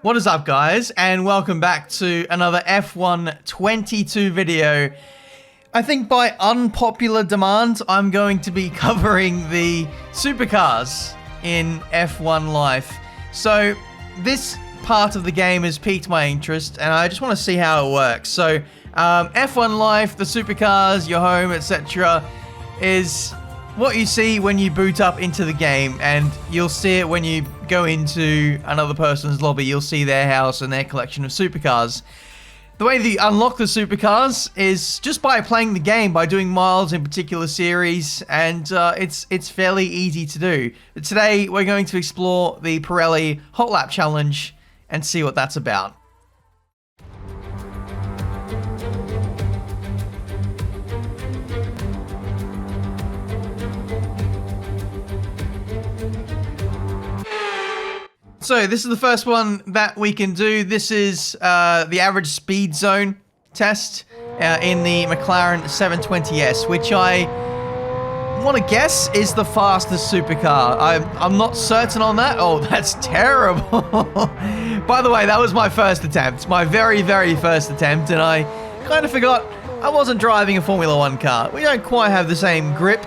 What is up, guys, and welcome back to another F1 22 video. I think by unpopular demand, I'm going to be covering the Supercars in F1 Life. So this part of the game has piqued my interest, and I just want to see how it works. So F1 Life, the Supercars, your home, etc. is what you see when you boot up into the game, and you'll see it when you go into another person's lobby. You'll see their house and their collection of supercars. The way that you unlock the supercars is just by playing the game, by doing miles in particular series, and it's fairly easy to do. But today we're going to explore the Pirelli Hot Lap Challenge and see what that's about. So this is the first one that we can do. This is the average speed zone test in the McLaren 720S, which I want to guess is the fastest supercar. I'm not certain on that. Oh, that's terrible. By the way, that was my first attempt, my very, very first attempt, and I kind of forgot I wasn't driving a Formula One car. We don't quite have the same grip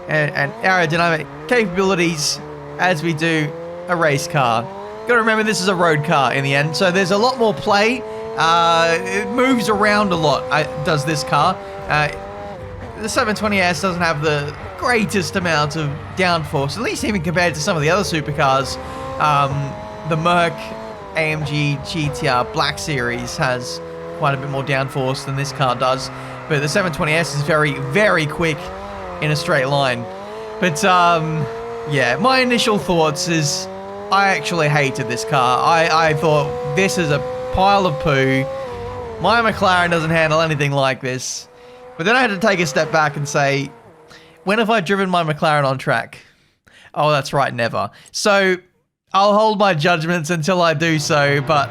and aerodynamic capabilities as we do a race car. Gotta remember, this is a road car in the end, so there's a lot more play. It moves around a lot, does this car. The 720S doesn't have the greatest amount of downforce, at least even compared to some of the other supercars. The Merc AMG GTR Black Series has quite a bit more downforce than this car does, but the 720S is very, very quick in a straight line. But yeah, my initial thoughts is I actually hated this car. I thought this is a pile of poo. My McLaren doesn't handle anything like this. But then I had to take a step back and say, when have I driven my McLaren on track? Oh, that's right, never. So I'll hold my judgments until I do so. But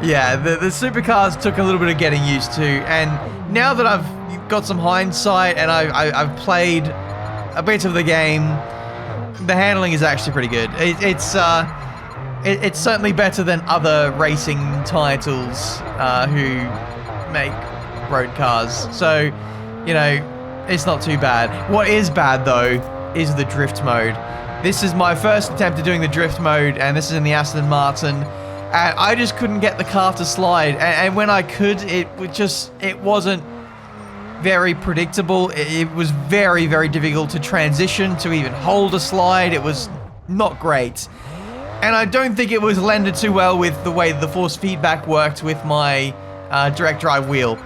yeah, the supercars took a little bit of getting used to. And now that I've got some hindsight and I've played a bit of the game, the handling is actually pretty good. It's certainly better than other racing titles who make road cars. So, you know, it's not too bad. What is bad, though, is the drift mode. This is my first attempt at doing the drift mode, and this is in the Aston Martin. And I just couldn't get the car to slide. And when I could, it wasn't very predictable. It was very, very difficult to transition, to even hold a slide. It was not great. And I don't think it was lended too well with the way the force feedback worked with my direct drive wheel.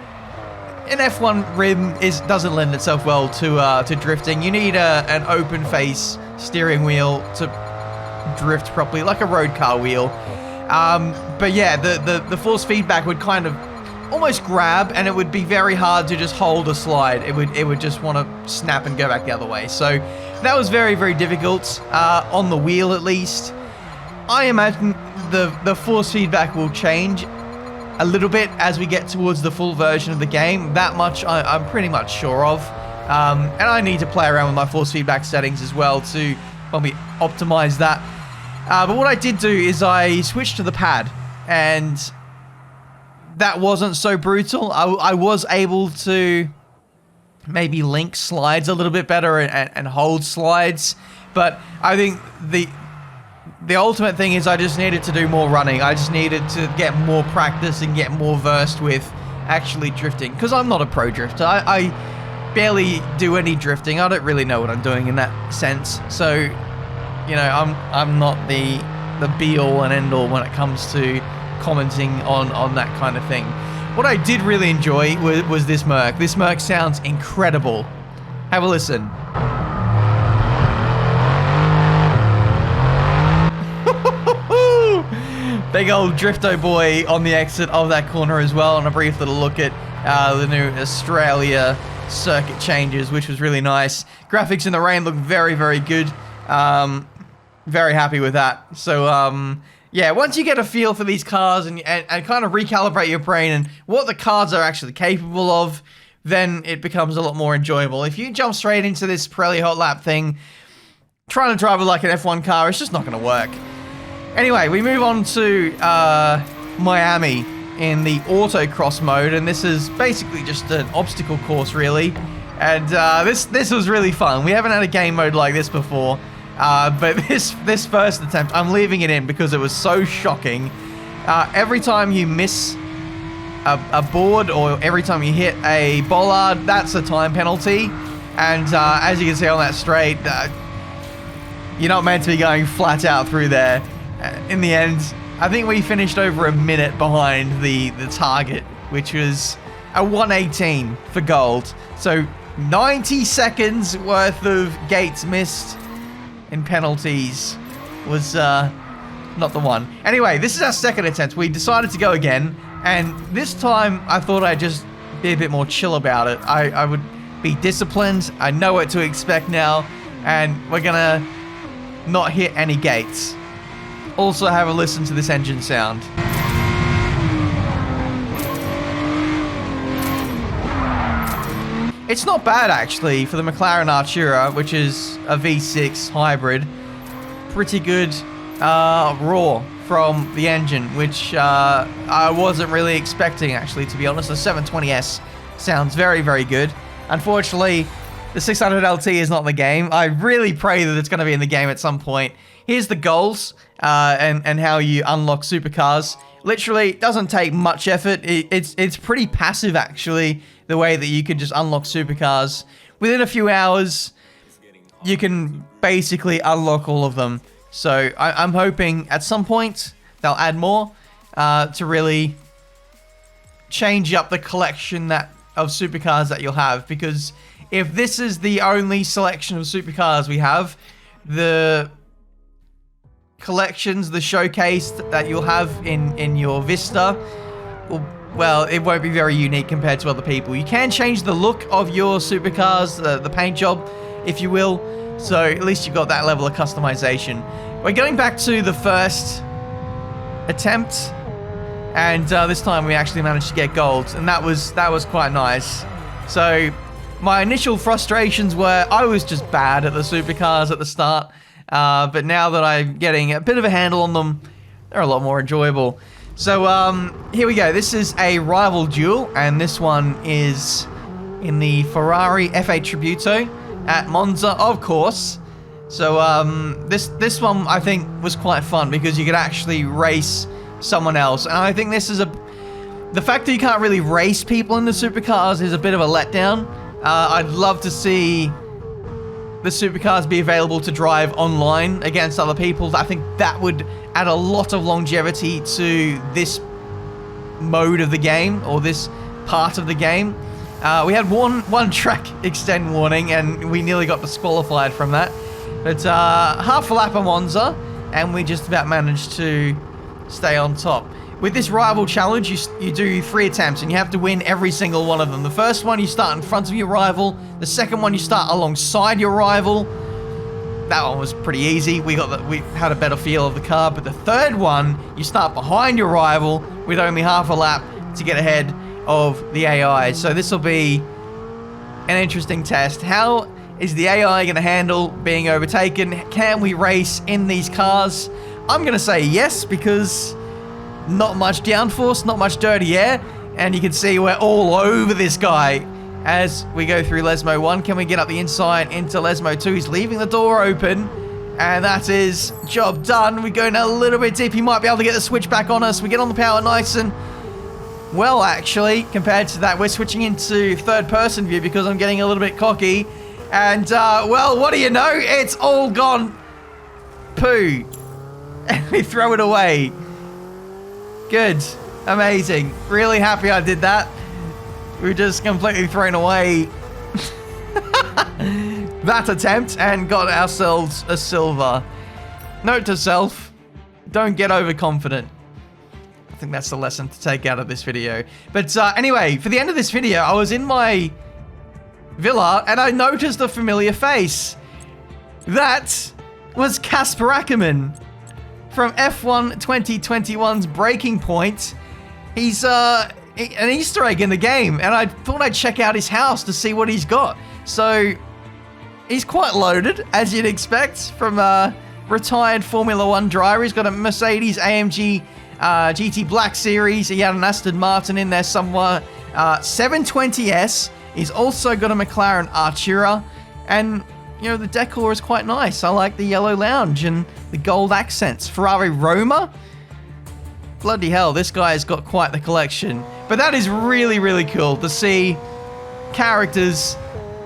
An F1 rim doesn't lend itself well to drifting. You need an open face steering wheel to drift properly, like a road car wheel. But yeah, the force feedback would kind of almost grab, and it would be very hard to just hold a slide. It would just want to snap and go back the other way. So that was very, very difficult on the wheel, at least. I imagine the force feedback will change a little bit as we get towards the full version of the game. That much I'm pretty much sure of. And I need to play around with my force feedback settings as well to probably optimize that. But what I did do is I switched to the pad, and that wasn't so brutal. I was able to maybe link slides a little bit better and hold slides, but I think the ultimate thing is I just needed to do more running. I just needed to get more practice and get more versed with actually drifting, because I'm not a pro drifter. I barely do any drifting. I don't really know what I'm doing in that sense. So, you know, I'm not the be-all and end-all when it comes to commenting on that kind of thing. What I did really enjoy was this Merc. This Merc sounds incredible. Have a listen. Big old Drifto boy on the exit of that corner as well, and a brief little look at the new Australia circuit changes, which was really nice. Graphics in the rain look very, very good. Very happy with that. So, yeah, once you get a feel for these cars and kind of recalibrate your brain and what the cars are actually capable of, then it becomes a lot more enjoyable. If you jump straight into this Pirelli Hot Lap thing, trying to drive it like an F1 car, it's just not going to work. Anyway, we move on to Miami in the Autocross mode, and this is basically just an obstacle course, really. And this was really fun. We haven't had a game mode like this before, but this first attempt, I'm leaving it in because it was so shocking. Every time you miss a board or every time you hit a bollard, that's a time penalty. And as you can see on that straight, you're not meant to be going flat out through there. In the end, I think we finished over a minute behind the target, which was a 118 for gold. So 90 seconds worth of gates missed in penalties was not the one. Anyway, this is our second attempt. We decided to go again, and this time I thought I'd just be a bit more chill about it. I would be disciplined. I know what to expect now, and we're gonna not hit any gates. Also have a listen to this engine sound. It's not bad actually for the McLaren Artura, which is a V6 hybrid. Pretty good roar from the engine, which I wasn't really expecting actually, to be honest. The 720S sounds very, very good. Unfortunately, the 600 LT is not in the game. I really pray that it's going to be in the game at some point. Here's the goals and how you unlock supercars. Literally, it doesn't take much effort. It's pretty passive, actually, the way that you can just unlock supercars. Within a few hours, you can basically unlock all of them. So I'm hoping at some point they'll add more to really change up the collection of supercars that you'll have. Because if this is the only selection of supercars we have, the collections, the showcase that you'll have in your Vista, well, it won't be very unique compared to other people. You can change the look of your supercars, the paint job, if you will, so at least you've got that level of customization. We're going back to the first attempt, and this time we actually managed to get gold, and that was quite nice. So my initial frustrations were I was just bad at the supercars at the start. But now that I'm getting a bit of a handle on them, they're a lot more enjoyable. So, here we go. This is a rival duel, and this one is in the Ferrari F8 Tributo at Monza, of course. So, this one I think was quite fun because you could actually race someone else. And I think this is the fact that you can't really race people in the supercars is a bit of a letdown. I'd love to see the supercars be available to drive online against other people. I think that would add a lot of longevity to this mode of the game, or this part of the game. We had one track extend warning, and we nearly got disqualified from that. But half a lap of Monza, and we just about managed to stay on top. With this rival challenge, you do 3 attempts, and you have to win every single one of them. The first one, you start in front of your rival. The second one, you start alongside your rival. That one was pretty easy. We had a better feel of the car. But the third one, you start behind your rival with only half a lap to get ahead of the AI. So this will be an interesting test. How is the AI going to handle being overtaken? Can we race in these cars? I'm going to say yes, because not much downforce, not much dirty air, and you can see we're all over this guy as we go through Lesmo 1. Can we get up the inside into Lesmo 2? He's leaving the door open, and that is job done. We go now a little bit deep. He might be able to get the switch back on us. We get on the power nice and well, actually, compared to that. We're switching into third-person view because I'm getting a little bit cocky, and well, what do you know? It's all gone poo, and we throw it away. Good. Amazing. Really happy I did that. We were just completely thrown away that attempt and got ourselves a silver. Note to self, don't get overconfident. I think that's the lesson to take out of this video. But anyway, for the end of this video, I was in my villa and I noticed a familiar face. That was Casper Ackerman from F1 2021's Breaking Point. He's an Easter egg in the game, and I thought I'd check out his house to see what he's got. So he's quite loaded, as you'd expect from retired Formula One driver. He's got a Mercedes AMG GT Black Series. He had an Aston Martin in there somewhere. 720S. He's also got a McLaren Artura. And, you know, the decor is quite nice. I like the yellow lounge and the gold accents. Ferrari Roma. Bloody hell, this guy's got quite the collection. But that is really, really cool to see characters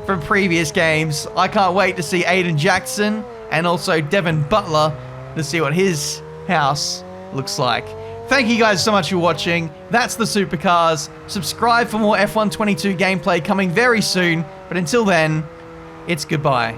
from previous games. I can't wait to see Aiden Jackson and also Devin Butler to see what his house looks like. Thank you guys so much for watching. That's the Supercars. Subscribe for more F1 22 gameplay coming very soon. But until then, it's goodbye.